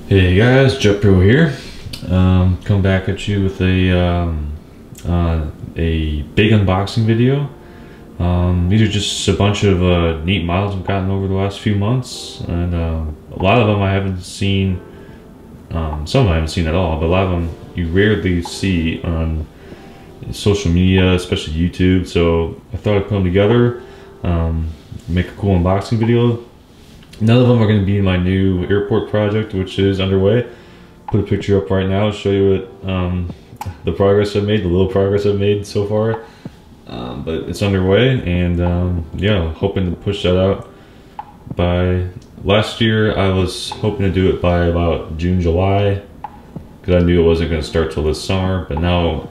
Hey guys, JetPro here. Come back at you with a big unboxing video. These are just a bunch of neat models I've gotten over the last few months, and a lot of them I haven't seen. Some of them I haven't seen at all, but a lot of them you rarely see on social media, especially YouTube. So I thought I'd put them together, make a cool unboxing video. None of them are going to be my new airport project, which is underway. Put a picture up right now to show you what the progress I've made, the little progress I've made so far. But it's underway, and yeah, hoping to push that out by last year. I was hoping to do it by about June, July, because I knew it wasn't going to start till this summer. But now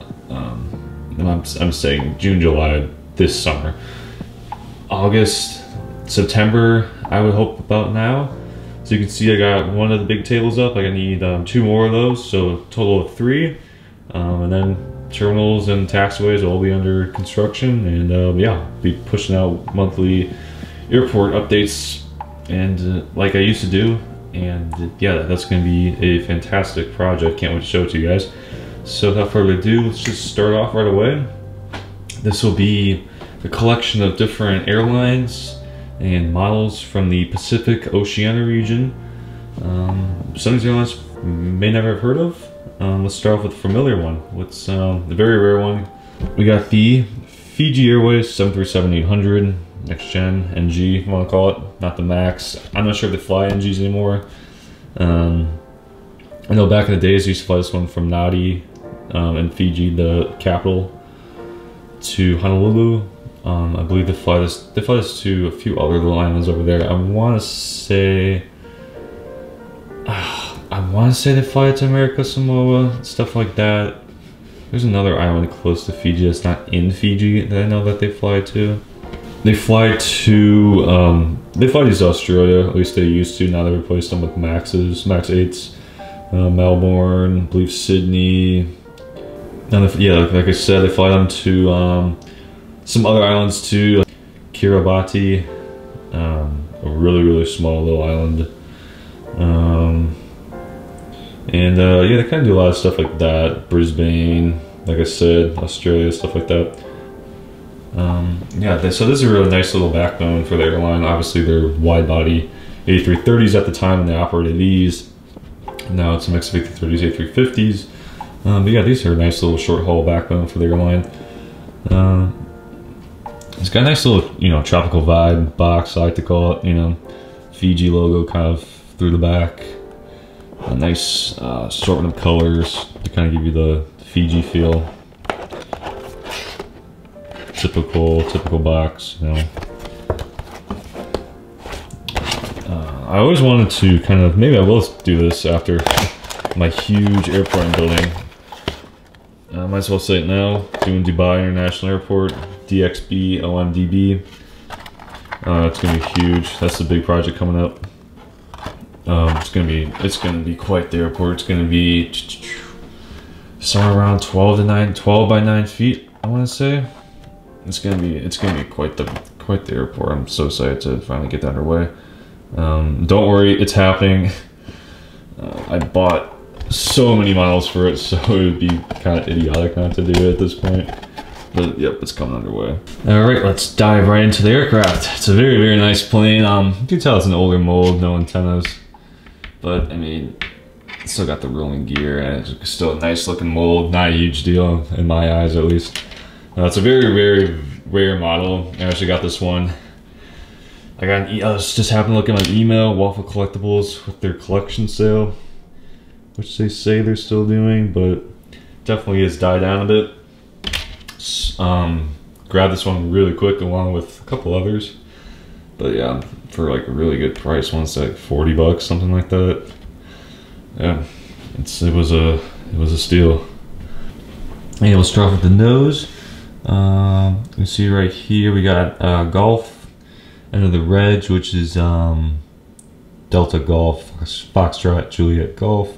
I'm saying June, July this summer. August, September, I would hope about now. So you can see I got one of the big tables up. I need two more of those, so a total of three. And then terminals and taxiways will all be under construction, and yeah, be pushing out monthly airport updates and like I used to do. And yeah, that's going to be a fantastic project. Can't wait to show it to you guys. So without further ado, let's just start off right away. This will be a collection of different airlines and models from the Pacific Oceania region. Some of these airlines may never have heard of. Let's start off with a familiar one. What's the very rare one? We got the Fiji Airways 737-800 Next Gen NG, if you want to call it, not the Max. I'm not sure if they fly NGs anymore. I know back in the days they used to fly this one from Nadi in Fiji, the capital, to Honolulu. I believe they fly this to a few other little islands over there. I want to say they fly it to America Samoa, stuff like that. There's another island close to Fiji that's not in Fiji that I know that they fly to. They fly these to Australia, at least they used to. Now they replaced them with Maxes, Max 8s. Melbourne, I believe Sydney. And yeah, like I said, they fly them to some other islands too, like Kiribati, a really small little island. And yeah, they kind of do a lot of stuff like that. Brisbane, like I said, Australia, stuff like that. Yeah, so this is a really nice little backbone for the airline. Obviously, they're wide-body A330s at the time when they operated these. Now it's a mix of A330s, A350s. But yeah, these are a nice little short-haul backbone for the airline. It's got a nice little, tropical vibe box, I like to call it, Fiji logo kind of through the back. A nice assortment of colors to kind of give you the Fiji feel. Typical box, I always wanted to kind of, maybe I will do this after my huge airport I'm building. Might as well say it now. Doing Dubai International Airport, DXB OMDB. It's gonna be huge. That's the big project coming up. It's gonna be quite the airport. It's gonna be somewhere around 12 by 9 feet. I want to say. It's gonna be quite the airport. I'm so excited to finally get that underway. Don't worry, it's happening. I bought so many models for it, so it would be kind of idiotic not to do it at this point. But yep, it's coming underway. All right, let's dive right into the aircraft. It's a very nice plane. You can tell it's an older mold, no antennas, but I mean, it's still got the rolling gear, and it's still a nice looking mold. Not a huge deal in my eyes, at least. It's a very rare model. I actually got this one. I was just happened to look at my email, Waffle Collectibles, with their collection sale, which they say they're still doing, but definitely has died down a bit. Grabbed this one really quick along with a couple others, but yeah, for like a really good price. One's like 40 bucks, something like that. Yeah, it was a steal. And we'll start off with the nose. You see right here we got Golf under the reg, which is Delta Golf, Foxtrot, Juliet Golf.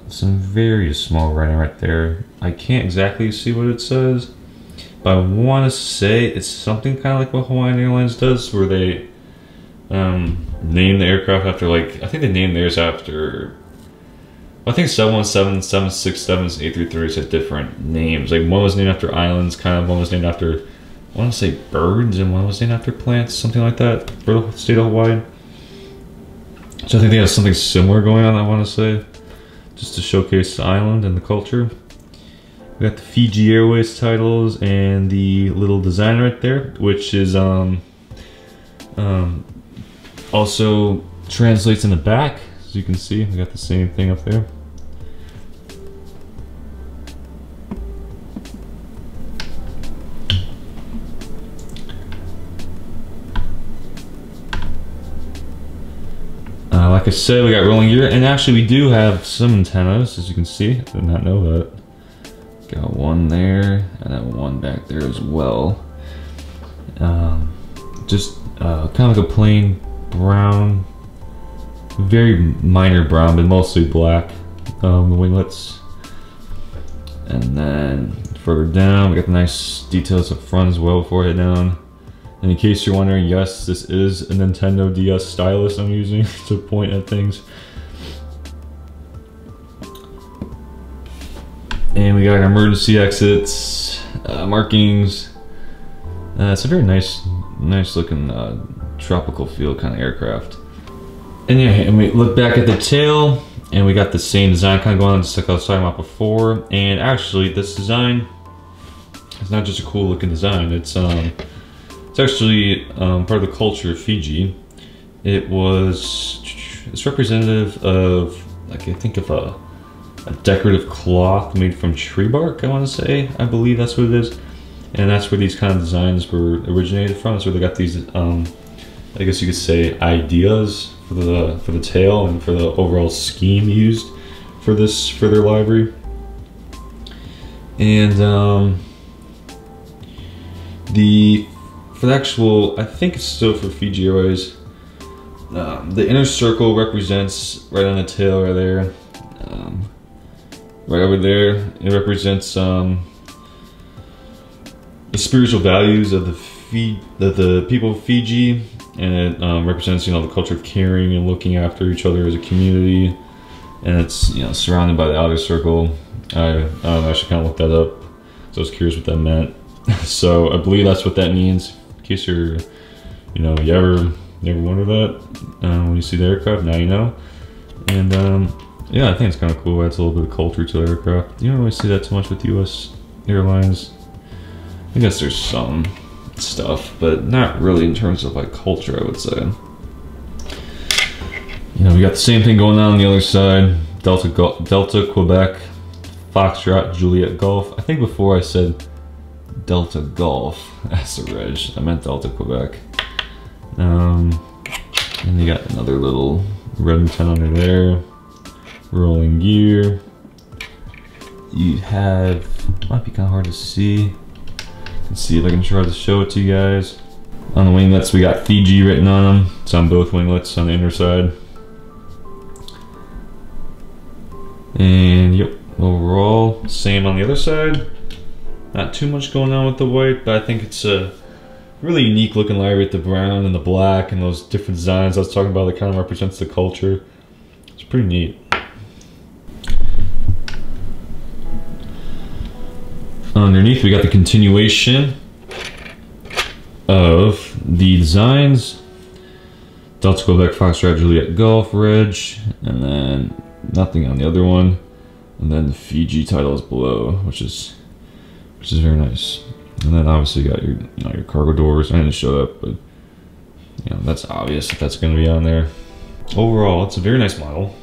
Some very small writing right there. I can't exactly see what it says, but I want to say it's something kind of like what Hawaiian Airlines does, where they named the aircraft after, like, I think they named theirs after, I think 717, 767s, A330s had different names. Like one was named after islands, kind of, one was named after, I want to say birds, and one was named after plants, something like that, for the state of Hawaii. So I think they have something similar going on, I want to say, just to showcase the island and the culture. We got the Fiji Airways titles and the little design right there, which is also translates in the back. As you can see, we got the same thing up there. Like I said, we got rolling gear, and actually we do have some antennas, as you can see. I did not know that. Got one there, and then one back there as well. Just kind of like a plain brown, very minor brown, but mostly black, the winglets. And then further down, we got the nice details up front as well before I head down. And in case you're wondering, yes, this is a Nintendo DS stylus I'm using to point at things. And we got our emergency exits, markings. It's a very nice looking tropical feel kind of aircraft. And yeah, and we look back at the tail, and we got the same design kind of going on, just like I was talking about before. And actually, this design is not just a cool looking design. It's actually part of the culture of Fiji. It's representative of, like, I think of a decorative cloth made from tree bark, I want to say. I believe that's what it is. And that's where these kind of designs were originated from. That's where they got these, I guess you could say, ideas for the tail and for the overall scheme used for their library. And for the actual, I think it's still for Fiji Airways, the inner circle represents, right on the tail right there, right over there, it represents the spiritual values of the people of Fiji, and it represents, you know, the culture of caring and looking after each other as a community. And it's, you know, surrounded by the outer circle. I should kind of look that up, so I was curious what that meant. So I believe that's what that means. In case you're, you know, you ever wonder that when you see the aircraft, now you know. And yeah, I think it's kind of cool. It adds a little bit of culture to the aircraft. You don't really see that too much with US airlines. I guess there's some stuff, but not really in terms of like culture, I would say. You know, we got the same thing going on the other side. Delta Quebec Foxtrot Juliet Golf. I think before I said Delta Golf as the reg, I meant Delta Quebec. And you got another little red antenna under there. Rolling gear. You have, might be kind of hard to see. Let's see if I can try to show it to you guys. On the winglets, we got Fiji written on them. It's on both winglets on the inner side. And yep, overall, same on the other side. Not too much going on with the white, but I think it's a really unique looking library with the brown and the black and those different designs I was talking about that kind of represents the culture. It's pretty neat. Underneath, we got the continuation of the designs. Delta Quebec Foxtrot Juliet Golf Reg, and then nothing on the other one, and then the Fiji title is below, which is very nice. And then obviously you got your, you know, your cargo doors. I didn't show that, but you know, that's obvious if that's going to be on there. Overall, it's a very nice model.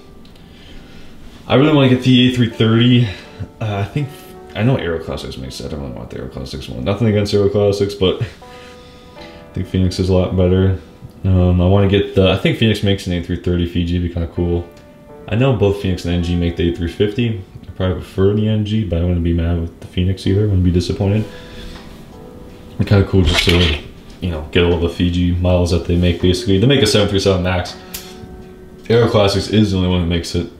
I really want to get the A330. I know Aeroclassics makes it. I don't really want the Aeroclassics one. Nothing against Aeroclassics, but I think Phoenix is a lot better. I want to get I think Phoenix makes an A330 Fiji, it'd be kind of cool. I know both Phoenix and NG make the A350. I probably prefer the NG, but I wouldn't be mad with the Phoenix either. I wouldn't be disappointed. It's kind of cool just to, you know, get all the Fiji models that they make basically. They make a 737 MAX. Aeroclassics is the only one that makes it.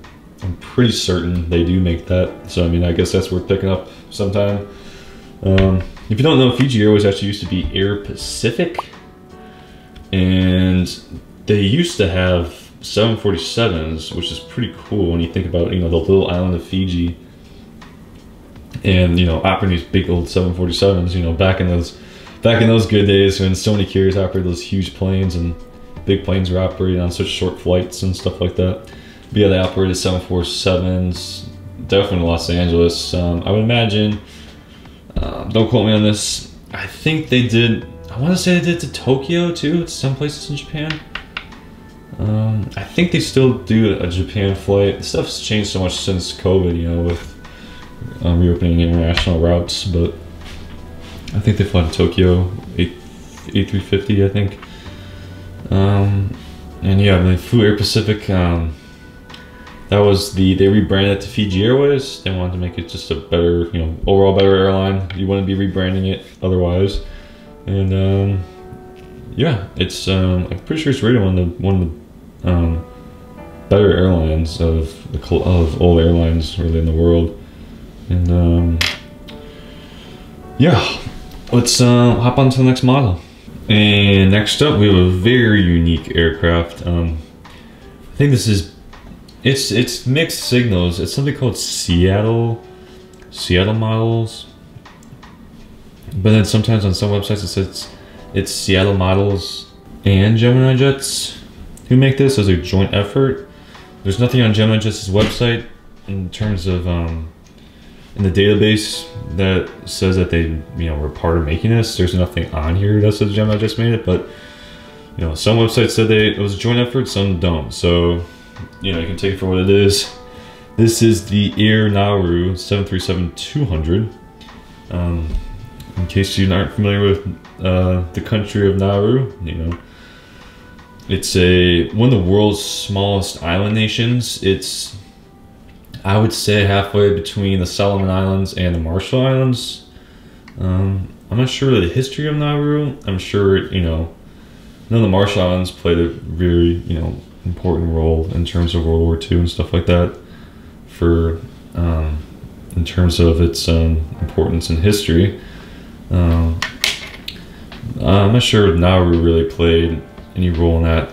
I'm pretty certain they do make that. So, I mean, I guess that's worth picking up sometime. If you don't know, Fiji Airways actually used to be Air Pacific. And they used to have 747s, which is pretty cool when you think about, you know, the little island of Fiji, and, you know, operating these big old 747s, you know, back in those good days when so many carriers operated those huge planes, and big planes were operating on such short flights and stuff like that. But yeah, they operated 747s, definitely in Los Angeles. I would imagine, don't quote me on this, I think they did, I want to say they did to Tokyo too, to some places in Japan. I think they still do a Japan flight. Stuff's changed so much since COVID, you know, with reopening international routes, but I think they fly to Tokyo, A350, I think. And yeah, they flew Air Pacific. That was they rebranded it to Fiji Airways. They wanted to make it just a better, you know, overall better airline. You wouldn't be rebranding it otherwise. And yeah, it's I'm pretty sure it's rated one of the better airlines of all airlines really in the world. And yeah, let's hop on to the next model. And next up, we have a very unique aircraft. I think this is it's mixed signals. It's something called Seattle models, but then sometimes on some websites it says it's Seattle models and Gemini Jets who make this as a joint effort. There's nothing on Gemini Jets' website in terms of in the database that says that they, you know, were part of making this. There's nothing on here that says Gemini Jets made it, but you know, some websites said it was a joint effort, some don't. So, you know, you can take it for what it is. This is the Air Nauru 737-200. In case you aren't familiar with the country of Nauru, you know, it's one of the world's smallest island nations. It's, I would say, halfway between the Solomon Islands and the Marshall Islands. I'm not sure the history of Nauru. I'm sure, you know, none of the Marshall Islands played a very, you know, important role in terms of World War II and stuff like that, for in terms of its importance in history. I'm not sure Nauru really played any role in that,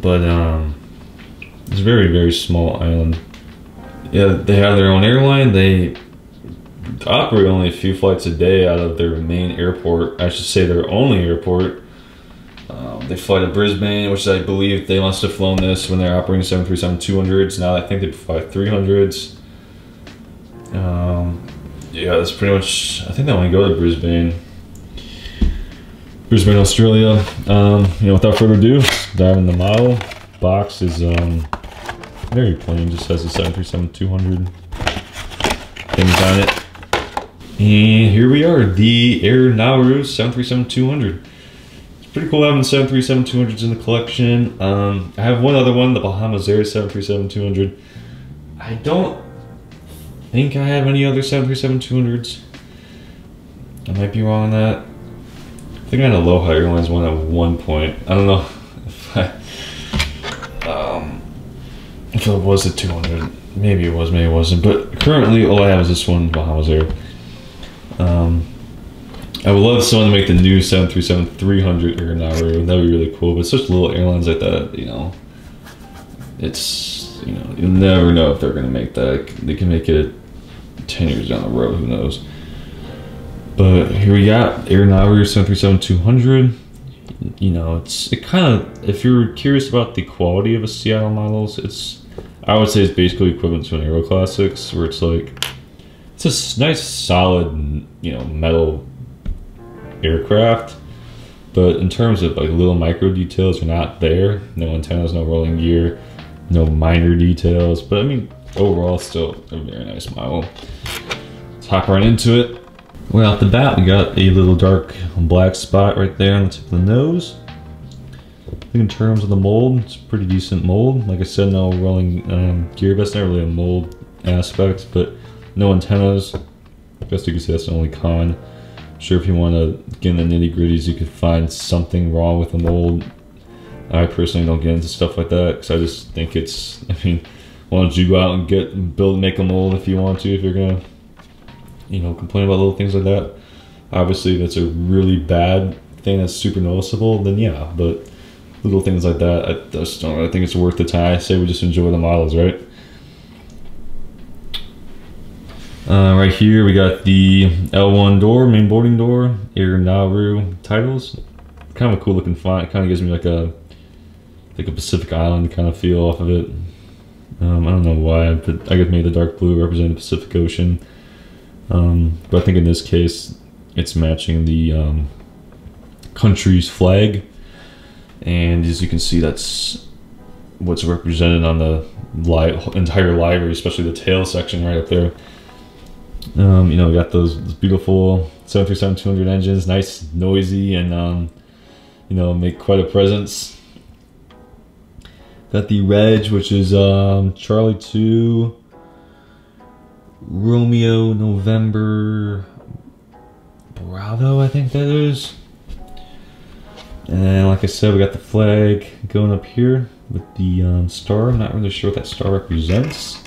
but it's a very, very small island. Yeah, they have their own airline. They operate only a few flights a day out of their main airport. I should say their only airport. They fly to Brisbane, which I believe they must have flown this when they're operating 737-200s. Now I think they fly 300s. Yeah, that's pretty much, I think they only go to Brisbane, Australia. You know, without further ado, dive in the model. Box is very plain, just has a 737-200 things on it. And here we are, the Air Nauru 737-200. Pretty cool having 737-200s in the collection. I have one other one, the Bahamas Air 737-200. I don't think I have any other 737-200s. I might be wrong on that. I think I had a Aloha Airlines one at one point. I don't know if it was a 200. Maybe it was, maybe it wasn't. But currently, all I have is this one, Bahamas Air. I would love someone to make the new 737-300 Air Nauru. That would be really cool. But such little airlines like that, you know, it's, you know, you'll never know if they're going to make that. They can make it 10 years down the road, who knows. But here we got Air Nauru 737-200. You know, it kind of, if you're curious about the quality of a Seattle models, I would say it's basically equivalent to an Aero Classics, where it's like, it's a nice solid, you know, metal aircraft, but in terms of like little micro details are not there. No antennas, no rolling gear, no minor details, but I mean overall still a very nice model. Let's hop right into it. Well, off the bat, we got a little dark black spot right there on the tip of the nose. I think in terms of the mold, it's a pretty decent mold. Like I said, no rolling gear, that's not really a mold aspect, but no antennas. I guess you could say that's the only con. Sure, if you want to get in the nitty gritties, you could find something wrong with the mold. I personally don't get into stuff like that because I just think it's, I mean, why don't you go out and make a mold if you want to, if you're gonna, you know, complain about little things like that. Obviously, that's a really bad thing that's super noticeable, then yeah, but little things like that. I just don't really think it's worth the time. I say we just enjoy the models, right? Right here we got the L1 door, main boarding door, Air Nauru titles. Kind of a cool looking font. It kind of gives me like a Pacific Island kind of feel off of it. I don't know why, but I guess maybe the dark blue representing the Pacific Ocean. But I think in this case, it's matching the country's flag. And as you can see, that's what's represented on the entire library, especially the tail section right up there. You know, we got those beautiful 737-200 engines, nice, noisy, and you know, make quite a presence. Got the reg, which is Charlie 2 Romeo November Bravo, I think that is. And like I said, we got the flag going up here with the star. I'm not really sure what that star represents.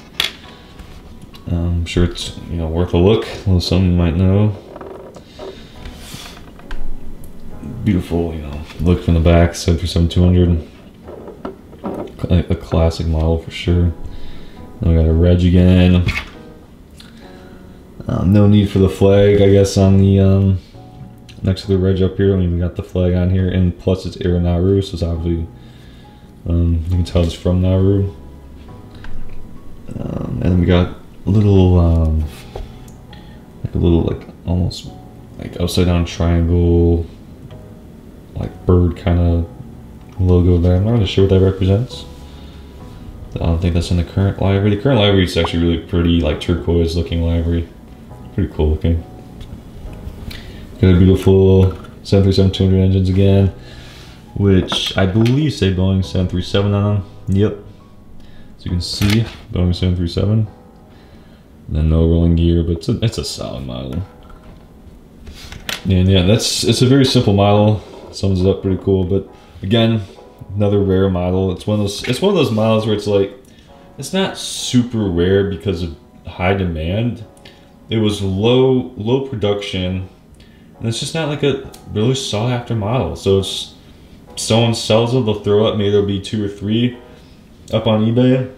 I'm sure it's, you know, worth a look. A little something you might know. Beautiful, you know, look from the back. 737-200. A classic model for sure. Then we got a reg again. No need for the flag, I guess, on the next to the reg up here. I mean, we got the flag on here, and plus it's Air Nauru, so it's obviously you can tell it's from Nauru. And then we got a little like almost like upside down triangle, like bird kind of logo there. I'm not really sure what that represents. I don't think that's in the current library. The current library is actually really pretty, like turquoise looking library. Pretty cool looking. Got a beautiful 737-200 engines again, which I believe say Boeing 737 on them. Yep. So you can see Boeing 737. And then no rolling gear, but it's a solid model. And yeah, it's a very simple model. Sums it up pretty cool, but again, another rare model. It's one of those models where it's like, it's not super rare because of high demand. It was low production, and it's just not like a really sought after model. So it's, someone sells it, they'll throw up, maybe there'll be 2 or 3 up on eBay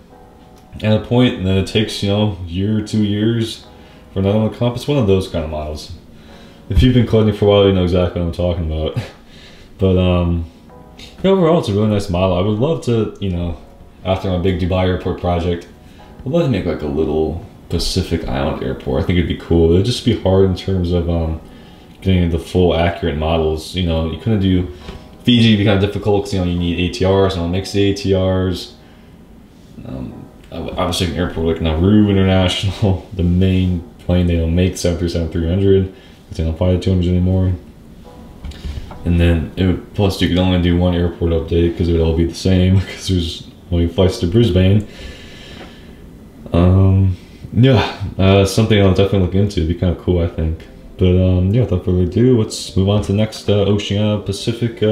at a point, and then it takes, you know, a year or 2 years for another one to come up. It's one of those kind of models. If you've been collecting for a while, you know exactly what I'm talking about. But overall, it's a really nice model. I would love to, you know, after my big Dubai airport project, I'd love to make like a little Pacific Island airport. I think it'd be cool. It'd just be hard in terms of getting the full accurate models. You know, you couldn't do Fiji. It'd be kind of difficult because, you know, you need ATRs, and I'll mix the ATRs. Obviously, an airport like Nauru International, the main plane they don't make 737-300 because they don't fly the 200s anymore. And then it would, plus you could only do one airport update because it would all be the same because there's only flights to Brisbane. Yeah, something I'll definitely look into. It'd be kind of cool, I think. But yeah, without further ado, let's move on to the next Oceania Pacific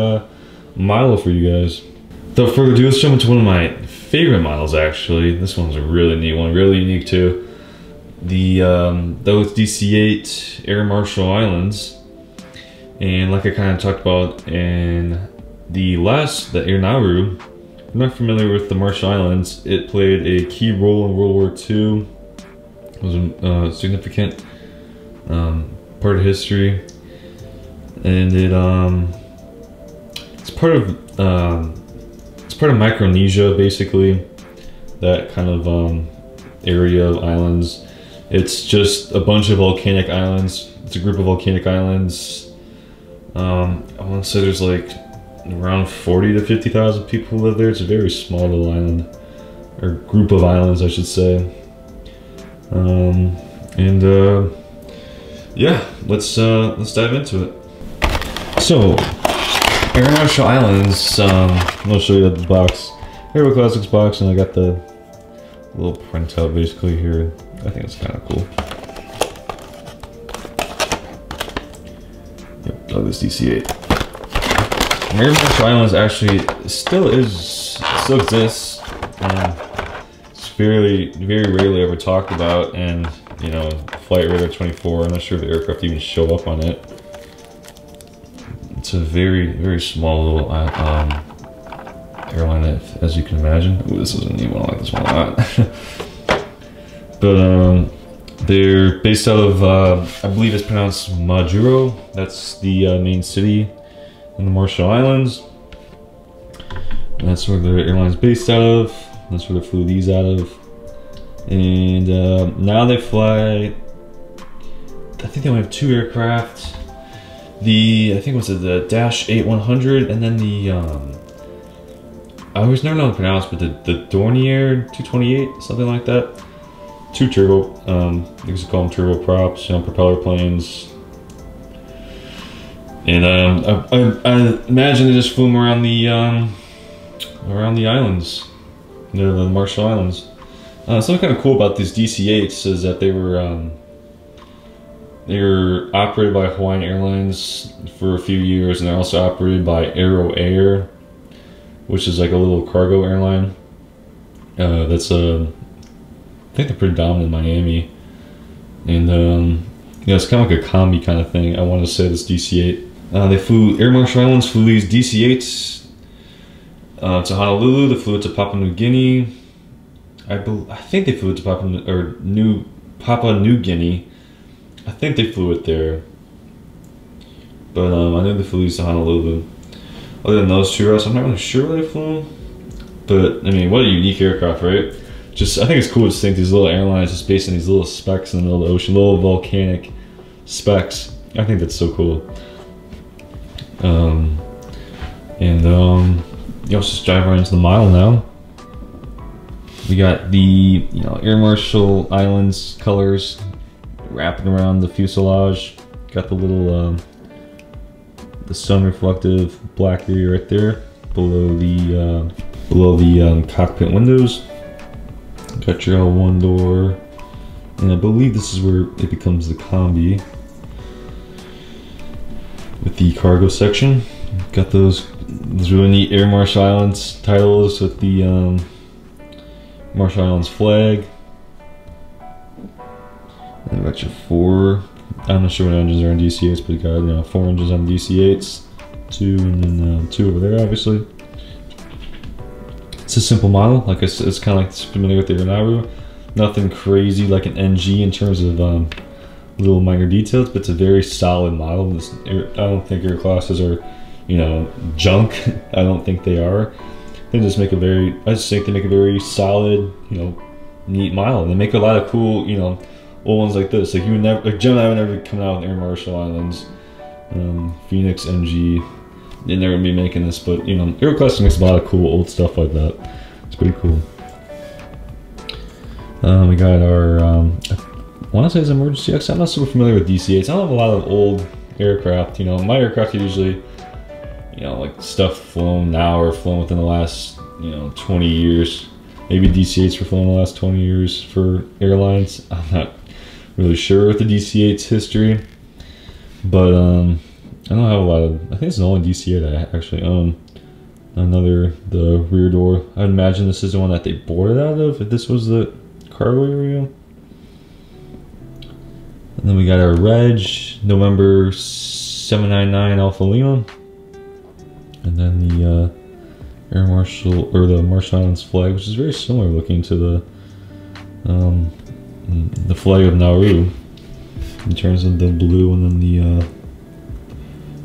model for you guys. Without further ado, let's jump into one of my favorite models. Actually, this one's a really neat one, really unique too. The those DC-8 Air Marshall Islands. And like I kind of talked about in the Air Nauru, if you're not familiar with the Marshall Islands, it played a key role in World War II. It was a significant part of history, and it's part of Micronesia, basically, that kind of area of islands. It's just a bunch of volcanic islands. It's a group of volcanic islands. I want to say there's like around 40 to 50,000 people who live there. It's a very small little island, or group of islands, I should say. Yeah, let's dive into it. So, Air Marshall Islands. I'll show you the box, Aero Classics box, and I got the little printout basically here. I think it's kind of cool. Douglas DC-8. Air Marshall Islands actually still exists. It's very rarely ever talked about, and you know, Flight Radar 24. I'm not sure if the aircraft even show up on it. It's a very small little airline, as you can imagine. Ooh, this is a neat one. I like this one a lot. But they're based out of, I believe it's pronounced Majuro. That's the main city in the Marshall Islands. And that's where their airline's based out of. That's where they flew these out of. And now they fly, I think they only have 2 aircraft. I think it was the Dash 8-100, and then the, I always never know how to pronounce, but the Dornier 228, something like that. 2 turbo, you can call them turboprops, you know, propeller planes. And I imagine they just flew them around the islands, the Marshall Islands. Something kind of cool about these DC-8s is that they were operated by Hawaiian Airlines for a few years, and they're also operated by Aero Air, which is like a little cargo airline. That's I think they're pretty dominant in Miami, and you know, it's kind of like a combi kind of thing. I want to say this DC-8. They flew Air Marshall Islands flew these DC-8s to Honolulu. They flew it to Papua New Guinea. I think they flew it to Papua New Guinea. I think they flew it there, but I know they flew these to Honolulu. Other than those 2 routes, I'm not really sure where they flew them. But I mean, what a unique aircraft, right? Just, I think it's cool to think these little airlines just based on these little specks in the middle of the ocean, little volcanic specks. I think that's so cool. You also just drive right into the mile now. We got the, you know, Air Marshall Islands colors wrapping around the fuselage. Got the little the sun reflective black area right there below the cockpit windows. Got your L1 door, and I believe this is where it becomes the combi with the cargo section. Got those really neat Air Marshall Islands titles with the Marshall Islands flag. And got your 4, I'm not sure what engines are on DC-8s, but you got, you know, 4 engines on DC-8s, 2, and then 2 over there, obviously. It's a simple model, like I said, it's kind of like familiar with the Naru. Nothing crazy like an NG in terms of little minor details, but it's a very solid model. I don't think air classes are, you know, junk. I don't think they are. They just make I just think they make a very solid, you know, neat model. They make a lot of cool, you know, old ones like this. Like you would never, like Jim and I would never come out with Air Marshall Islands, Phoenix NG. They're never gonna be making this, but you know, Aeroclassic makes a lot of cool old stuff like that. It's pretty cool. We got our, I want to say it's emergency exit. I'm not super familiar with DC-8s. I don't have a lot of old aircraft. You know, my aircraft are usually, you know, like stuff flown now or flown within the last, you know, 20 years. Maybe DC-8s were flown in the last 20 years for airlines. I'm not really sure with the DC-8's history, but I don't have a lot of, I think it's the only DC-8 I actually own. The rear door. I imagine this is the one that they boarded out of, if this was the cargo area. And then we got our reg, November 799 Alpha Lima. And then the Air Marshall, or the Marshall Islands flag, which is very similar looking to the flag of Nauru in terms of the blue and then the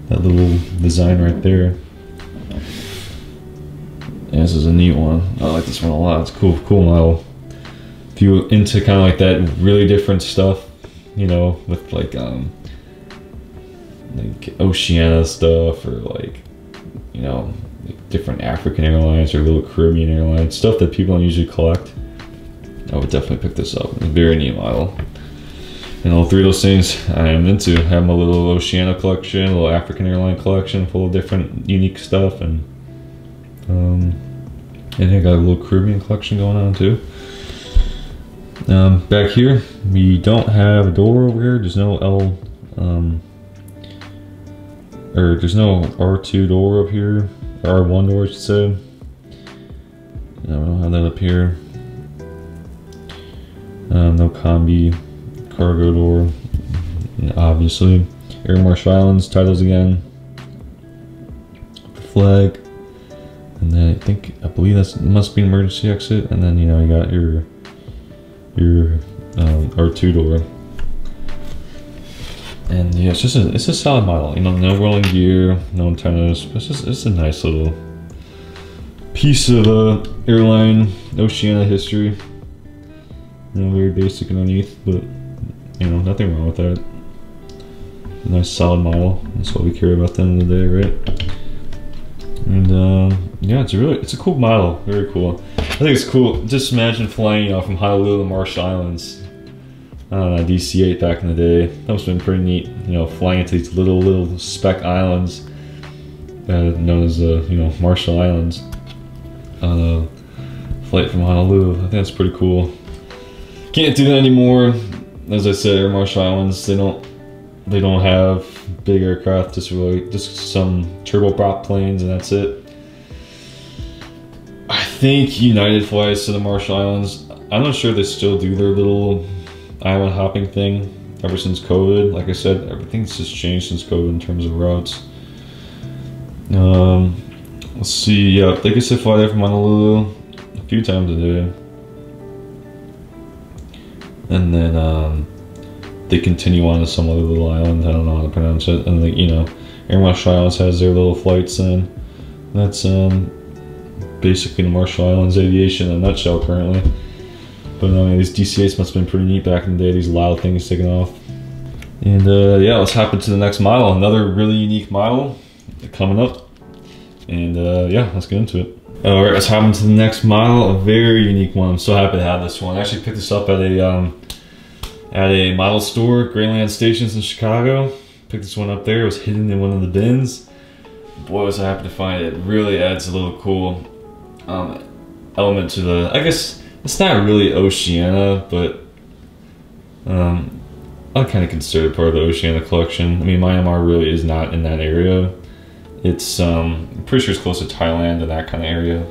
that little design right there. Yeah, this is a neat one. I like this one a lot. It's cool model. If you're into kind of like that really different stuff, you know, with like Oceania stuff, or like, you know, like different African airlines or little Caribbean airlines, stuff that people don't usually collect, I would definitely pick this up. It's a very neat model. And all 3 of those things I am into. I have my little Oceania collection, a little African airline collection full of different unique stuff, and I got a little Caribbean collection going on too. Back here, we don't have a door over here. There's no there's no R2 door up here, or R1 door I should say. No, we don't have that up here. No combi cargo door, obviously. Air Marshall Islands titles again, the flag, and And then I believe that must be an emergency exit. And then, you know, you got your R2 door. And yeah, it's a solid model. You know, no rolling gear, no antennas. It's a nice little piece of airline Oceania history. You know, very basic underneath, but you know, nothing wrong with that. A nice solid model. That's what we care about at the end of the day, right? And yeah, it's a cool model. Very cool. I think it's cool. Just imagine flying, you know, from Honolulu to the Marshall Islands on a DC-8 back in the day. That must have been pretty neat. You know, flying into these little speck islands known as you know, Marshall Islands on a flight from Honolulu. I think that's pretty cool. Can't do that anymore. As I said, Air Marshall Islands, they don't have big aircraft, just some turboprop planes, and that's it. I think United flies to the Marshall Islands. I'm not sure if they still do their little island hopping thing ever since COVID. Like I said, everything's just changed since COVID in terms of routes. Let's see, yeah, I guess I fly there from Honolulu a few times a day. And then they continue on to some other little island. I don't know how to pronounce it. And like, you know, Air Marshall Islands has their little flights in. That's basically the Marshall Islands aviation in a nutshell currently. But I mean, these DC-8s must have been pretty neat back in the day. These loud things taking off. And yeah, let's hop into the next model. Another really unique model coming up. And yeah, let's get into it. All right, let's hop into the next model. A very unique one. I'm so happy to have this one. I actually picked this up at a model store, Greyland Stations in Chicago. Picked this one up there. It was hidden in one of the bins. Boy, was I happy to find it. It really adds a little cool element to the, I guess it's not really Oceania, but I kind of consider it part of the Oceania collection. I mean, Myanmar really is not in that area. It's I'm pretty sure it's close to Thailand and that kind of area.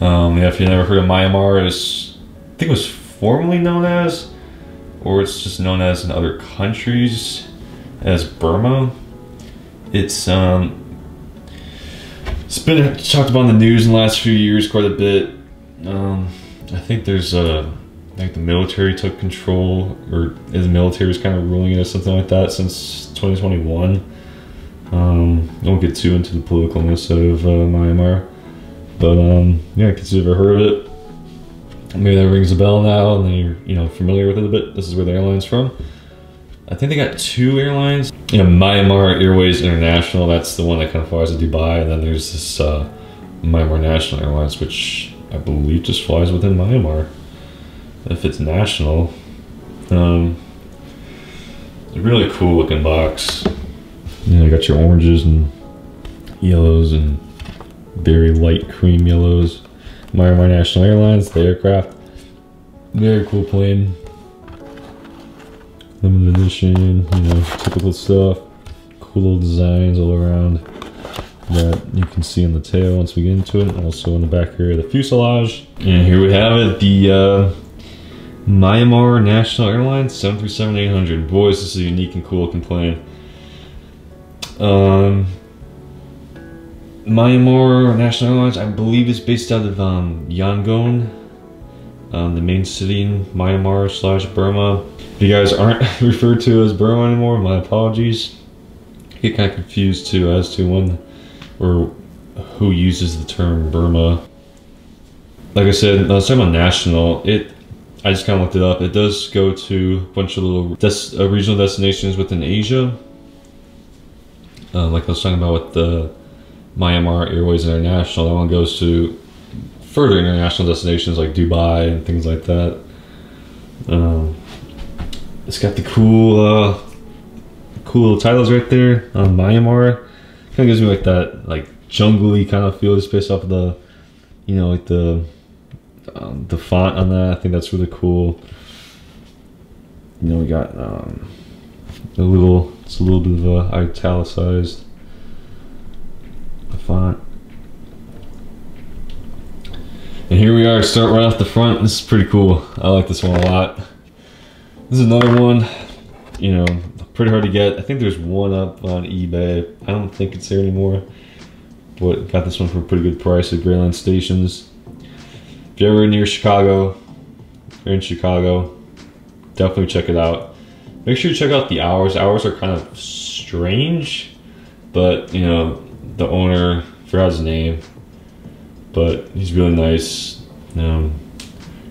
Yeah, if you never heard of Myanmar, I think it was formerly known as, or it's just known as in other countries as Burma. It's been talked about in the news in the last few years quite a bit. I think there's like the military took control, or the military is kind of ruling it or something like that since 2021. I won't get too into the politicalness of Myanmar, but yeah, if you've ever heard of it, maybe that rings a bell now, and you're familiar with it a bit. This is where the airline's from. I think they got two airlines. Myanmar Airways International. That's the one that kind of flies to Dubai, and then there's this Myanmar National Airlines, which I believe just flies within Myanmar. If it's national, a really cool looking box. You got your oranges and yellows and very light cream yellows. Myanmar National Airlines, the aircraft. Very cool plane. Limited edition, typical stuff. Cool little designs all around that you can see in the tail once we get into it. Also in the back area of the fuselage. And here we have it, the Myanmar National Airlines 737-800. Boys, this is a unique and cool looking plane. Myanmar National Airlines, I believe, is based out of Yangon, the main city in Myanmar/Burma. If you guys aren't referred to as Burma anymore, my apologies. I get kind of confused too as to when or who uses the term Burma. Like I said, I was talking about national. I just kind of looked it up. It does go to a bunch of little regional destinations within Asia. Like I was talking about with the Myanmar Airways International, that one goes to further international destinations like Dubai and things like that. It's got the cool little titles right there on Myanmar. Kind of gives me like that jungly kind of feel, just based off of the, like the font on that. I think that's really cool. We got it's a little bit of a italicized font. And here we are, start right off the front. This is pretty cool. I like this one a lot. This is another one, pretty hard to get. I think there's one up on eBay. I don't think it's there anymore. got this one for a pretty good price at Greyland Stations. If you're ever near Chicago, or in Chicago, definitely check it out. Make sure you check out the hours. Hours are kind of strange, but you know, the owner, I forgot his name, but he's really nice.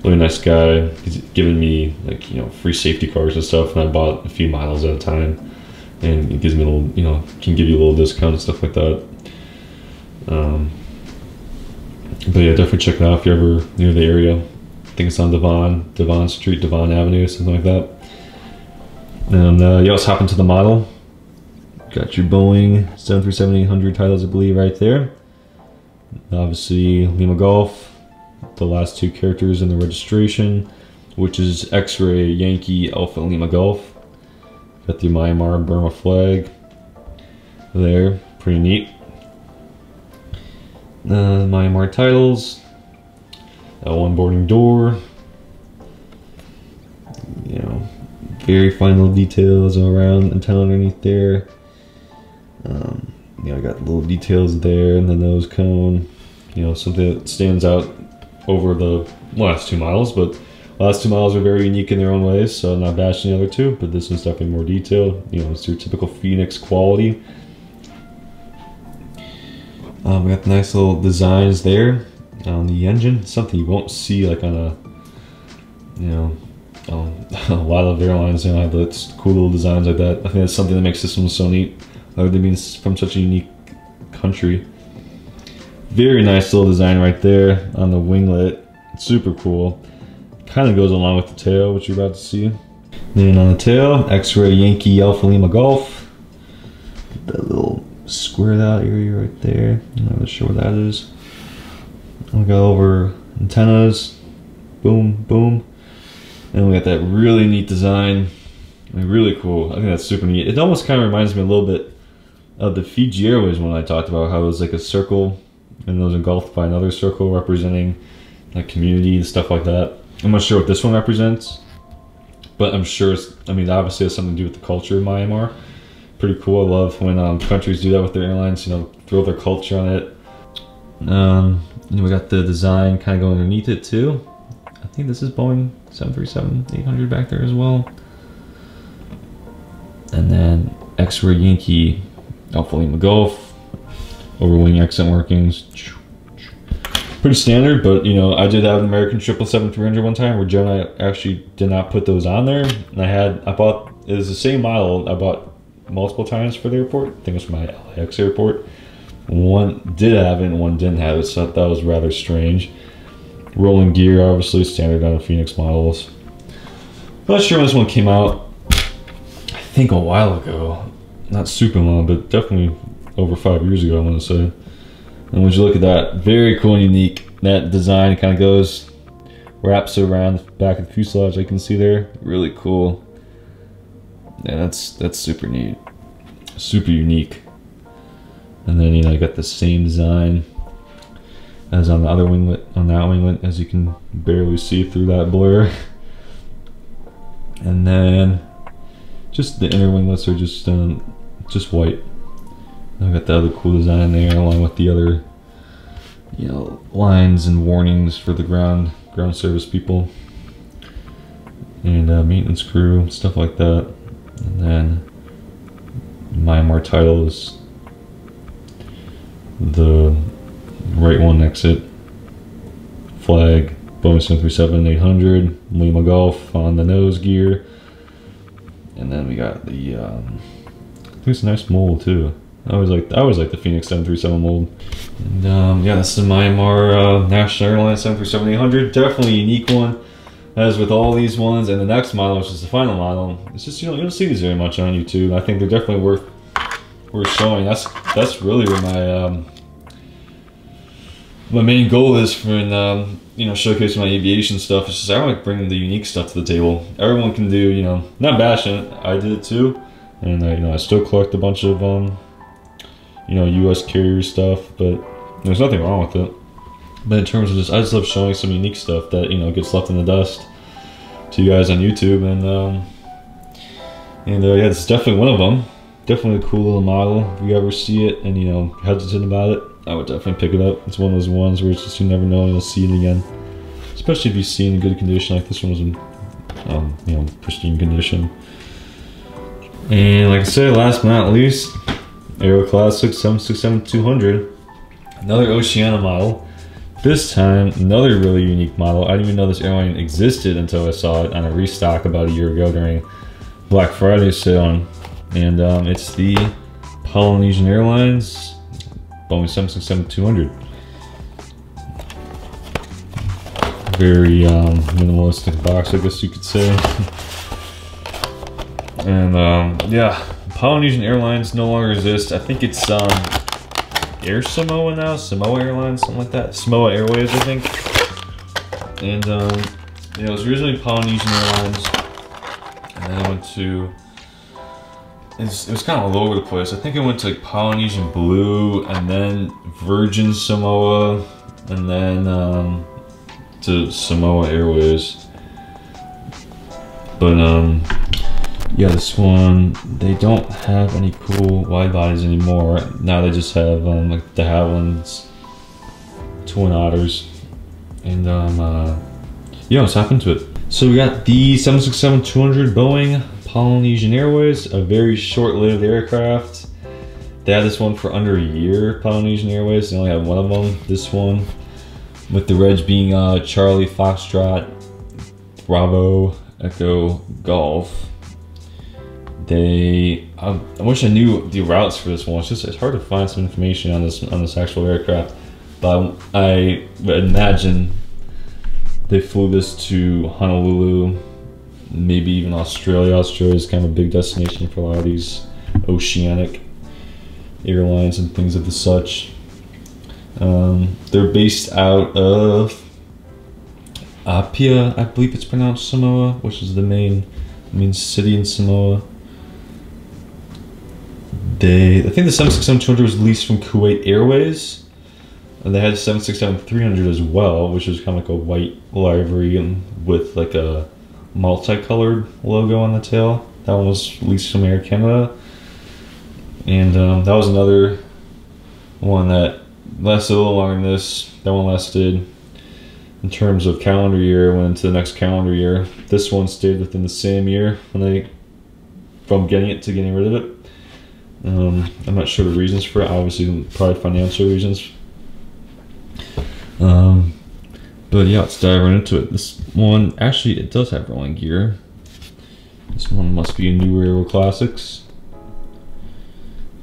Really nice guy. He's giving me, like, you know, free safety cars and stuff, and I bought a few miles at a time, and it gives me a little, you know, can give you a little discount and stuff like that. But yeah, definitely check it out if you're ever near the area. I think it's on Devon Street, Devon Avenue, something like that. And you also hop into the model. Got your Boeing 737-800 titles, I believe, right there. Obviously, Lima Golf, the last two characters in the registration, which is X-Ray Yankee Alpha Lima Golf. Got the Myanmar Burma flag there, pretty neat. Myanmar titles, L1 boarding door, you know, very fine little details around antenna underneath there. You know, I got little details there, and the nose cone, you know, something that stands out over the last 2 models, but the last 2 models are very unique in their own ways, so I'm not bashing the other two, but this one's definitely more detailed. You know, it's your typical Phoenix quality. We got the nice little designs there on the engine, something you won't see like on a, you know, a lot of airlines, you know, have those cool little designs like that. I think that's something that makes this one so neat. Other than being from such a unique country. Very nice little design right there on the winglet. Super cool. Kind of goes along with the tail, which you're about to see. Then on the tail, X-Ray Yankee Alpha Lima Golf. That little squared out area right there. I'm not really sure what that is. We got over antennas. Boom, boom. And we got that really neat design. I mean, really cool. I think that's super neat. It almost kind of reminds me a little bit of the Fiji Airways one I talked about, how it was like a circle and it was engulfed by another circle representing like community and stuff like that. I'm not sure what this one represents, but I'm sure it's, I mean, obviously it has something to do with the culture of Myanmar. Pretty cool. I love when countries do that with their airlines, you know, throw their culture on it. We got the design kind of going underneath it too. I think this is Boeing 737-800 back there as well. And then X-Ray Yankee Alpha Lima Golf, overwing accent markings. Pretty standard, but you know, I did have an American 777-300 one time where Joe and I actually did not put those on there. And I bought, it was the same model I bought multiple times for the airport. I think it was for my LAX airport. One did have it and one didn't have it, so that was rather strange. Rolling gear, obviously standard on the Phoenix models. I'm not sure when this one came out. I think a while ago. Not super long, but definitely over 5 years ago, I want to say. And when you look at that, very cool and unique. That design kind of goes, wraps around the back of the fuselage, like you can see there. Really cool. Yeah, that's super neat. Super unique. And then, you know, you got the same design as on the other winglet, on that winglet, as you can barely see through that blur. And then just the inner winglets are just white. I've got the other cool design there, along with the other, you know, lines and warnings for the ground service people and maintenance crew, stuff like that. And then Myanmar title is the right one exit flag, Boeing 737-800, Lima Golf on the nose gear. And then we got the, I think it's a nice mold too. I always like the Phoenix 737 mold. And yeah, this is the Myanmar National Airlines 737-800. Definitely a unique one, as with all these ones. And the next model, which is the final model, it's just, you know, you don't see these very much on YouTube. I think they're definitely worth showing. That's really where my main goal is for you know, showcasing my aviation stuff. It's just I want to bring the unique stuff to the table. Everyone can do, you know, not bashing it. I did it too, and you know, I still collect a bunch of you know, U.S. carrier stuff, but there's nothing wrong with it. But in terms of just, I just love showing some unique stuff that, you know, gets left in the dust to you guys on YouTube, and yeah, it's definitely one of them. definitely a cool little model. If you ever see it and you know hesitant about it, I would definitely pick it up. It's one of those ones where it's just you never know and you'll see it again. Especially if you see it in good condition, like this one was in you know, pristine condition. And like I said, last but not least, Aero Classics 767-200, another Oceania model. This time, another really unique model. I didn't even know this airline existed until I saw it on a restock about a year ago during Black Friday sale. And it's the Polynesian Airlines Boeing 767-200. Very minimalistic box, I guess you could say. And yeah, Polynesian Airlines no longer exists. I think it's Air Samoa now, Samoa Airlines, something like that. Samoa Airways, I think. And you know, it was originally Polynesian Airlines, and then I went to. It was kind of all over the place. I think it went to like Polynesian Blue, and then Virgin Samoa, and then to Samoa Airways. But yeah, this one, they don't have any cool wide bodies anymore. Now they just have like de Havillands, Twin Otters, and yeah, what's happened to it? So we got the 767-200 Boeing Polynesian Airways, a very short-lived aircraft. They had this one for under a year, Polynesian Airways. They only had one of them, this one, with the reg being Charlie Foxtrot Bravo Echo Golf. I wish I knew the routes for this one. It's hard to find some information on this actual aircraft, but I imagine they flew this to Honolulu, maybe even Australia. Australia is kind of a big destination for a lot of these oceanic airlines and things of the such. They're based out of Apia, I believe it's pronounced, Samoa, which is the main city in Samoa. I think the 767-200 was leased from Kuwait Airways, and they had a 767-300 as well, which was kind of like a white livery and with like a multicolored logo on the tail. That one was leased from Air Canada, and that was another one that lasted a little longer than this. That one lasted, in terms of calendar year, went into the next calendar year. This one stayed within the same year from getting it to getting rid of it. I'm not sure the reasons for it. Obviously, probably financial reasons. But yeah, let's dive right into it. This one, actually, it does have rolling gear. This one must be a newer Aero Classics.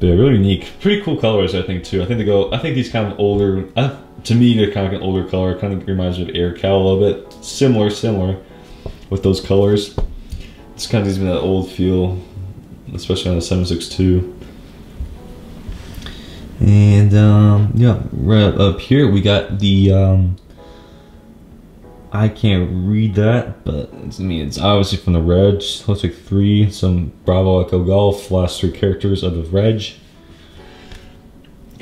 But really unique, pretty cool colors, I think too. I think these kind of older. To me, they're kind of like an older color. Kind of reminds me of Air Cal a little bit. Similar with those colors. It's kind of gives me that old feel, especially on the 762. And yeah, right up here we got the I can't read that, but it's obviously from the reg. Looks like some Bravo Echo Golf, last three characters of the reg.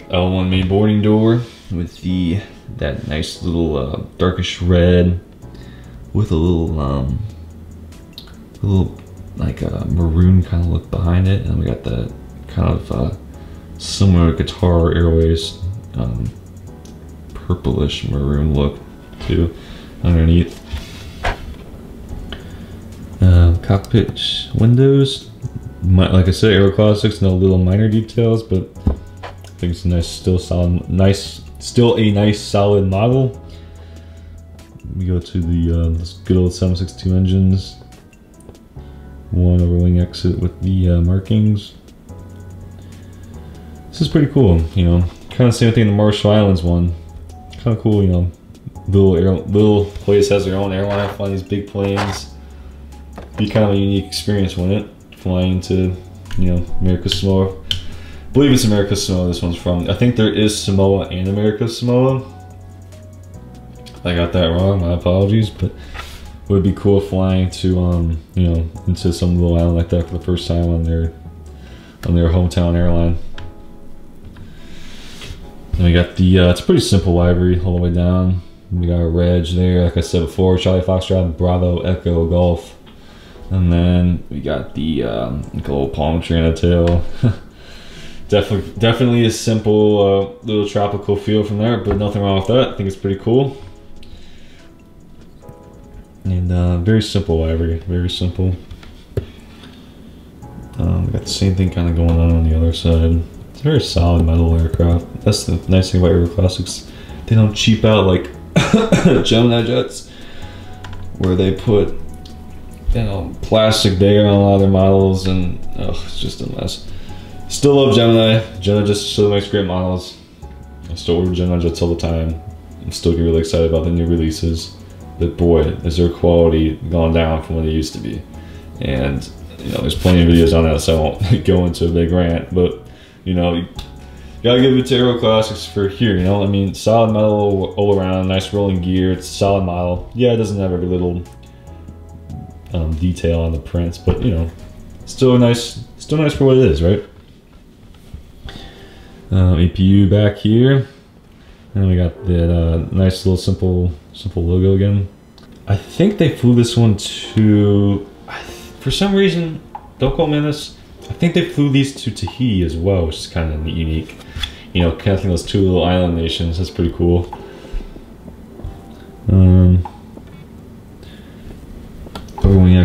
L1 main boarding door with that nice little darkish red with a little like a maroon kind of look behind it, and we got that kind of similar Qatar Airways purplish maroon look too underneath. Cockpit windows, like I said, Aero Classics, no little minor details, but I think it's a nice, still a nice solid model. We go to this good old 762 engines. One overwing exit with the markings. This is pretty cool, you know. Kind of same thing in the Marshall Islands one. Kind of cool, you know. Little place has their own airline, flying these big planes. Be kind of a unique experience, wouldn't it? Flying to, you know, America's Samoa. I believe it's America's Samoa this one's from. I think there is Samoa and America's Samoa. I got that wrong, my apologies, but it would be cool flying to, you know, into some little island like that for the first time on their hometown airline. And we got the, it's a pretty simple livery all the way down. We got a reg there, like I said before, Charlie Foxtrot, Bravo Echo Golf. And then we got the like a little palm tree on the tail. Definitely a simple little tropical feel from there, but nothing wrong with that. I think it's pretty cool. And very simple livery, very simple. We got the same thing kind of going on the other side. It's a very solid metal aircraft. That's the nice thing about Aero Classics. They don't cheap out like Gemini jets, where they put, you know, plastic bag on a lot of their models, and it's just a mess. Still love Gemini. Gemini just still makes great models. I still order Gemini jets all the time. I'm still getting really excited about the new releases. But boy, is their quality gone down from what it used to be. And you know, there's plenty of videos on that, so I won't go into a big rant. But you know, you gotta give it to Aero Classics for here. You know, I mean, solid metal all around, nice rolling gear. It's a solid model. Yeah, it doesn't have every little detail on the prints, but you know, still nice for what it is, right? APU back here, and we got that nice little simple logo again. I think they flew this one to, for some reason, don't quote me on this, I think they flew these to Tahiti as well, which is kind of unique. You know, connecting those two little island nations, that's pretty cool. Overwing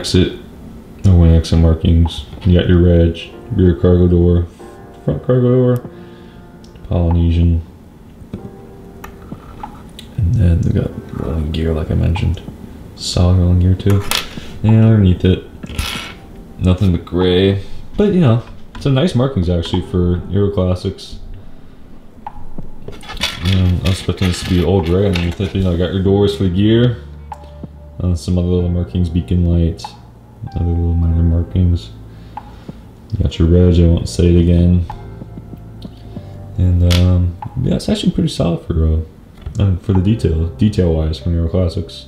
exit markings. You got your reg, rear cargo door, front cargo door, Polynesian, and then we got rolling gear like I mentioned. Solid rolling gear too. And underneath it, nothing but gray. But you know, some nice markings actually for Aero Classics. I was expecting this to be all gray underneath it, but you know, got your doors for the gear. Some other little markings, beacon lights, other little minor markings. You got your reg, I won't say it again. And yeah, it's actually pretty solid for the detail wise from Aero Classics.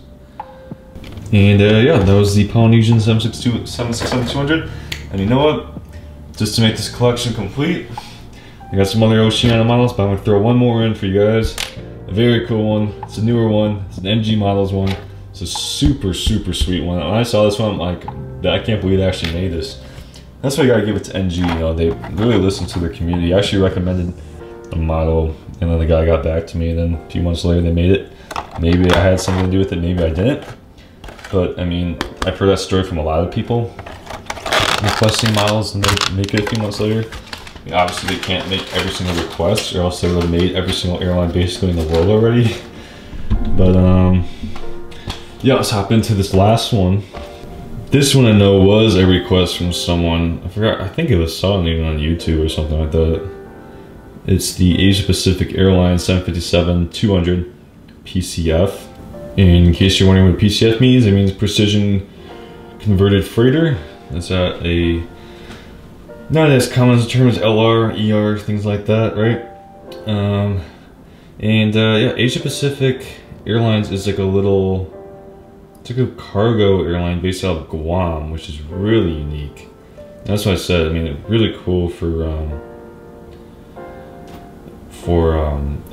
And yeah, that was the Polynesian 767-200. And you know what? Just to make this collection complete, I got some other Oceania models, but I'm gonna throw one more in for you guys. A very cool one. It's a newer one. It's an NG Models one. It's a super sweet one. When I saw this one, I'm like, I can't believe they actually made this. That's why you gotta give it to NG. You know, they really listened to their community. I actually recommended a model, and then the guy got back to me, and then a few months later they made it. Maybe I had something to do with it, maybe I didn't. But I mean, I've heard that story from a lot of people requesting models and they make it a few months later. I mean, obviously they can't make every single request, or else they would have made every single airline basically in the world already. But yeah, let's hop into this last one. This one I know was a request from someone. I forgot, I think it was something even on YouTube or something like that. It's the Asia Pacific Airlines 757-200 PCF. And in case you're wondering what PCF means, it means Precision Converted Freighter. It's at a, not as common as a term as LR, ER, things like that, right? Yeah, Asia Pacific Airlines is like a little, it's like a cargo airline based out of Guam, which is really unique. That's what I said. I mean, it's really cool for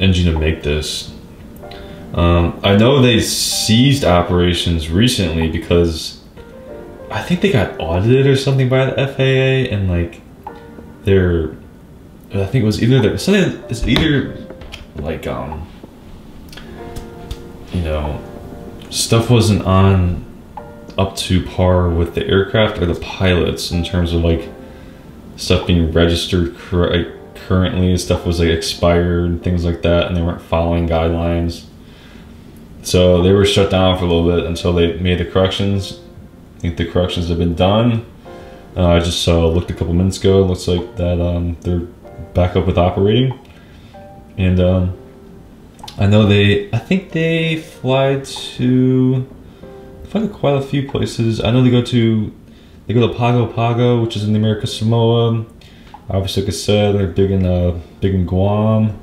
NG to make this. I know they ceased operations recently because I think they got audited or something by the FAA, and like I think it was either it's either like you know, stuff wasn't up to par with the aircraft or the pilots in terms of like stuff being registered currently. Stuff was like expired and things like that, and they weren't following guidelines. So they were shut down for a little bit until they made the corrections. I think the corrections have been done. I just looked a couple minutes ago. It looks like that they're back up with operating. And I know I think they fly to quite a few places. I know they go to Pago Pago, which is in the American Samoa. Obviously, like I said, they're big in Guam.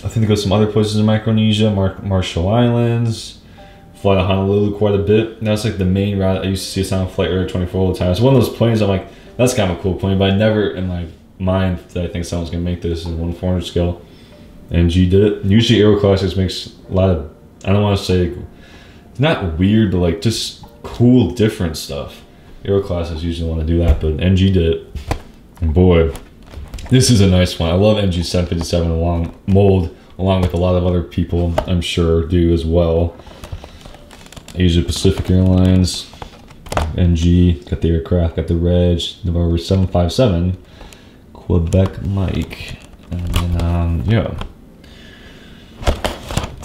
I think they go to some other places in Micronesia, Marshall Islands, fly to Honolulu quite a bit. And that's like the main route. I used to see us on Flight Radar 24 all the time. It's one of those planes I'm like, that's kind of a cool plane, but I never in my mind did I think someone's gonna make this in 1/400 scale. And G did it. Usually Aero Classics makes a lot of, I don't want to say, it's not weird, but like just cool, different stuff. Aero classes usually want to do that, but NG did it. And boy, this is a nice one. I love NG 757 along mold, along with a lot of other people, I'm sure, do as well. Asia Pacific Airlines, NG, got the aircraft, got the reg, November 757, Quebec Mike, and then, yeah.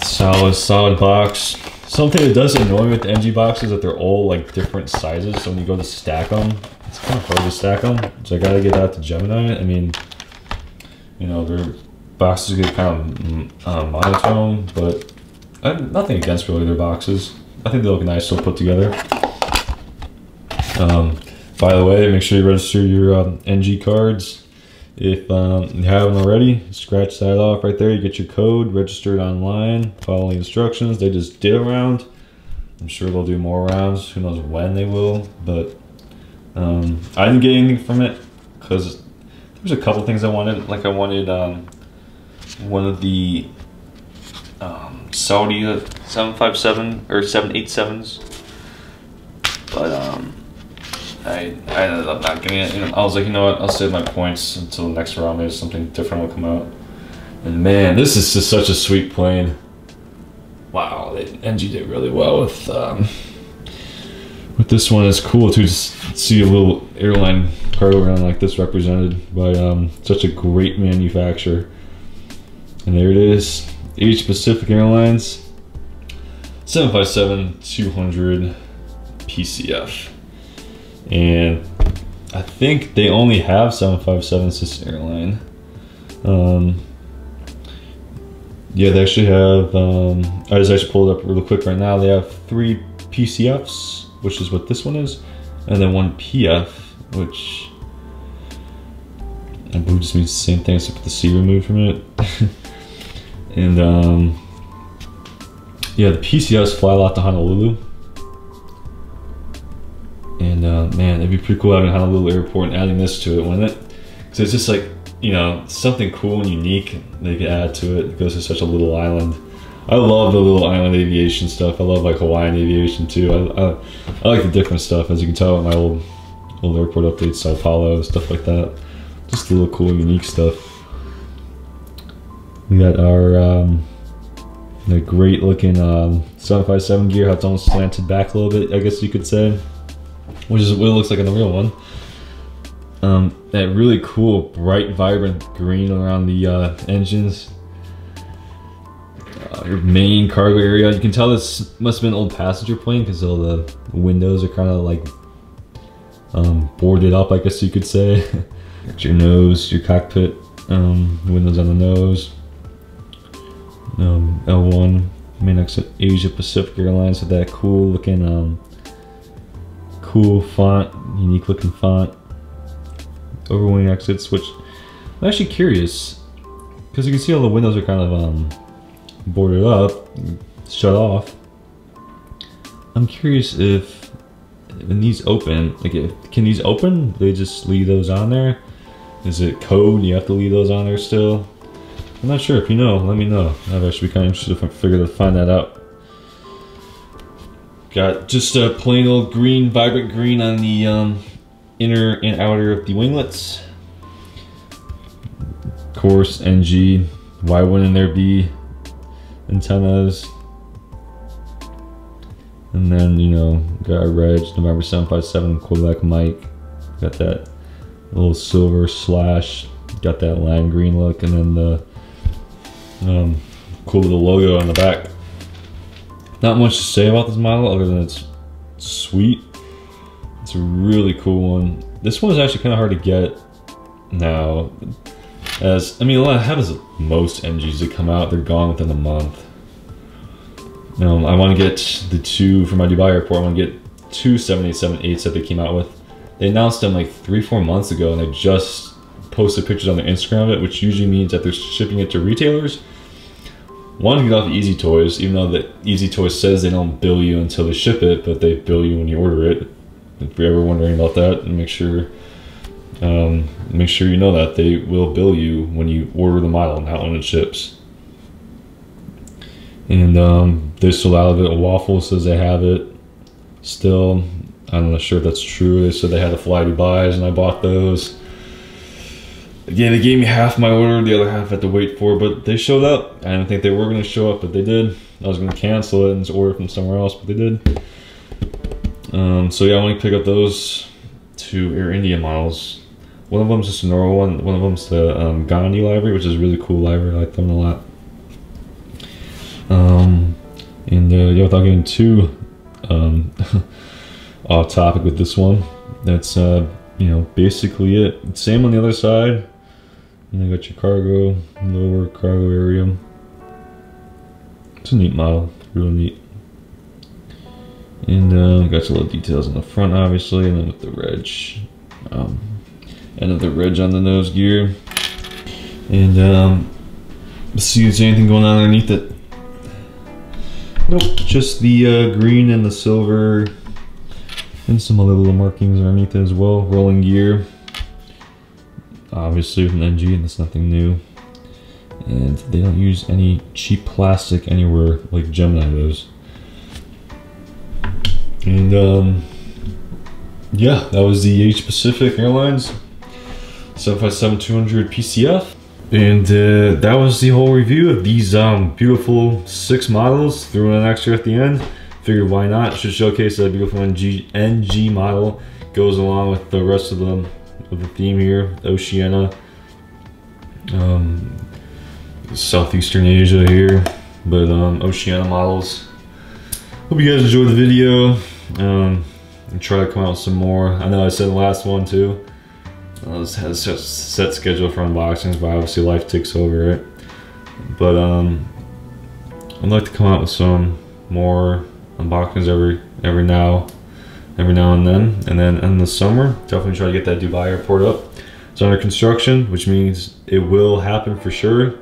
Solid box. Something that does annoy me with the NG boxes is that they're all like different sizes, so when you go to stack them, it's kind of hard to stack them. So I gotta get that to Gemini. I mean, you know, their boxes get kind of monotone, but I have nothing against really their boxes. I think they look nice, still put together. By the way, make sure you register your NG cards. If you haven't already, scratch that off right there. You get your code, register it online, follow the instructions. They just did a round. I'm sure they'll do more rounds. Who knows when they will, but I didn't get anything from it because there's a couple things I wanted. Like I wanted one of the Saudi 757 or 787s, but I ended up not getting it. You know, I was like, you know what, I'll save my points until the next round. Maybe something different will come out. And man, this is just such a sweet plane. Wow, NG did really well with this one. It's cool to just see a little airline cargo ground like this represented by such a great manufacturer. And there it is, Asia Pacific Airlines 757-200 PCF. And I think they only have 757s this airline. Yeah, they actually have, I just actually pulled it up real quick right now. They have 3 PCFs, which is what this one is, and then 1 PF, which I believe just means the same thing except with the C removed from it. And yeah, the PCFs fly a lot to Honolulu. And man, it'd be pretty cool having Honolulu Airport and adding this to it, wouldn't it? So it's just like, you know, something cool and unique they could add to it. It goes to such a little island. I love the little island aviation stuff. I love like Hawaiian aviation too. I like the different stuff, as you can tell with my old airport updates, Sao Paulo, stuff like that. Just the little cool, unique stuff. We got our the great looking 757 gear, how it's almost slanted back a little bit, I guess you could say, which is what it looks like in the real one. That really cool, bright, vibrant green around the engines. Your main cargo area, you can tell this must have been an old passenger plane because all the windows are kind of like boarded up, I guess you could say. Got your nose, your cockpit, windows on the nose. L1, main exit, Asia Pacific Airlines with that cool looking, cool font, unique looking font. Overwing exits, which I'm actually curious because you can see all the windows are kind of boarded up, shut off. I'm curious if when these open, like can these open? They just leave those on there? Is it code? You have to leave those on there still? I'm not sure. If you know, let me know. I'd actually be kind of interested if I find that out. Got just a plain old green, vibrant green on the inner and outer of the winglets. Of course, NG. Why wouldn't there be antennas? And then, you know, got a reg, November 757 Quebec Mike. Got that little silver slash. Got that lime green look, and then the cool little logo on the back. Not much to say about this model other than it's sweet. It's a really cool one. This one is actually kind of hard to get now. As I mean, how does most NGs that come out, they're gone within a month. I want to get the 2 from my Dubai airport. I want to get 2 787-8s that they came out with. They announced them like 3-4 months ago, and they just posted pictures on their Instagram of it, which usually means that they're shipping it to retailers. One, to get off Easy Toys, even though the Easy Toys says they don't bill you until they ship it, but they bill you when you order it. If you're ever wondering about that, and make sure you know that they will bill you when you order the model, not when it ships. And they sold out of it. Waffle says they have it. still. I'm not sure if that's true. They said they had the Fly Dubais and I bought those. Yeah, they gave me half my order, the other half I had to wait for, but they showed up. I didn't think they were going to show up, but they did. I was going to cancel it and just order from somewhere else, but they did. So yeah, I want to pick up those 2 Air India models. One of them's just a normal one of them's the Gandhi library, which is a really cool library. I like them a lot. Yeah, without getting too off topic with this one, that's you know, basically it. Same on the other side. And you got your cargo, lower cargo area. It's a neat model, really neat. And got your little details on the front, obviously, and then with the reg, end of the reg on the nose gear. And let's see if there's anything going on underneath it. Nope, just the green and the silver, and some other little markings underneath it as well. Rolling gear, obviously with an NG, and that's nothing new. And they don't use any cheap plastic anywhere like Gemini does. And yeah, that was the H Pacific Airlines 757-200 PCF. And that was the whole review of these beautiful 6 models. Threw in an extra at the end. Figured why not? Should showcase that beautiful NG model. Goes along with the rest of the theme here. Oceania, Southeastern Asia here, but Oceania models. Hope you guys enjoyed the video. And try to come out with some more. I know I said the last one too. I just had a set schedule for unboxings, but obviously life takes over, right? But I'd like to come out with some more unboxings every now and then in the summer, definitely try to get that Dubai airport up. It's under construction, which means it will happen for sure.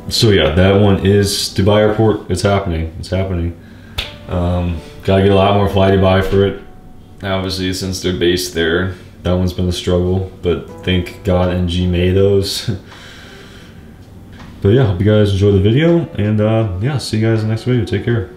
So yeah, that one is Dubai airport. It's happening. It's happening. Gotta get a lot more Fly Dubai for it. Obviously, since they're based there, that one's been a struggle, but thank God NG made those. But yeah, hope you guys enjoyed the video, and yeah, see you guys in the next video. Take care.